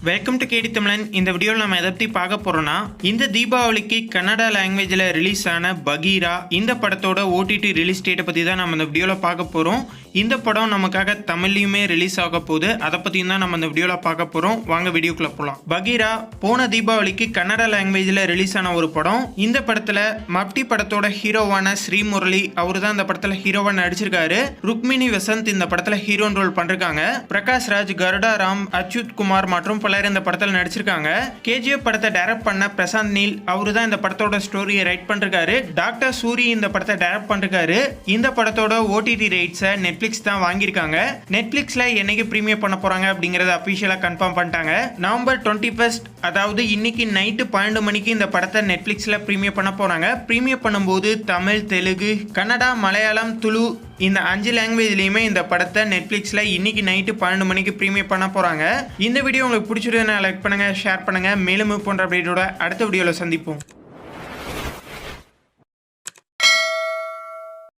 Welcome to கேடி தமிழன். இந்த வீடியோவில் நம்ம எதை பற்றி பார்க்க போகிறோன்னா, இந்த தீபாவளிக்கு கன்னடா லாங்குவேஜில் ரிலீஸ் ஆன பகீரா இந்த படத்தோட ஓடிடி ரிலீஸ் டேட்டை பற்றி தான் நம்ம இந்த வீடியோவில் பார்க்க போகிறோம். இந்த படம் நமக்காக தமிழ்லையுமே ரிலீஸ் ஆக போகுது. அதை பற்றியும் தான் நம்ம இந்த வீடியோவில் பார்க்க போகிறோம். வாங்க வீடியோக்குள்ளே போகலாம். பகீரா போன தீபாவளிக்கு கன்னடா லாங்குவேஜில் ரிலீஸ் ஆன ஒரு படம். இந்த படத்தில் மப்டி படத்தோட ஹீரோவான ஸ்ரீமுரளி அவர் தான் இந்த படத்தில் ஹீரோவாக நடிச்சிருக்காரு. ருக்மிணி வசந்த் இந்த படத்தில் ஹீரோன் ரோல் பண்ணிருக்காங்க. பிரகாஷ் ராஜ், கருடா ராம், அச்சுத் குமார் மற்றும் பலர் இந்த படத்தில் நடிச்சிருக்காங்க. கேஜிஎஃப் படத்தை டைரக்ட் பண்ண பிரசாந்த் நீல் அவரு தான் இந்த படத்தோட ஸ்டோரியை ரைட் பண்ணிருக்காரு. டாக்டர் சூரி இந்த படத்தை டைரக்ட் பண்ணிருக்காரு. இந்த படத்தோட ஓடிடி ரைட்ஸை நெட்ஃபிளிக்ஸ் தான் வாங்கியிருக்காங்க. நெட்ஃபிளிக்ஸ்ல என்னைக்கு பிரீமியர் பண்ண போறாங்க அப்படிங்கறத அபிஷியலா கன்ஃபார்ம் பண்ணிட்டாங்க. நவம்பர் 21 அதாவது இன்னைக்கு நைட்டு 12 மணிக்கு இந்த படத்தை நெட்ஃபிளிக்ஸ்ல பிரீமியர் பண்ண போறாங்க. பிரீமியர் பண்ணும்போது தமிழ், தெலுங்கு, கன்னடா, மலையாளம், துளு இந்த 5 லாங்குவேஜ்லையுமே இந்த படத்தை நெட்ஃபிளிக்ஸில் இன்னைக்கு நைட்டு 12 மணிக்கு ப்ரீமியர் பண்ண போகிறாங்க. இந்த வீடியோ உங்களுக்கு பிடிச்சிருந்தா லைக் பண்ணுங்கள், ஷேர் பண்ணுங்கள். மேலும் போன்ற அப்டேட்டோட அடுத்த வீடியோவில் சந்திப்போம்.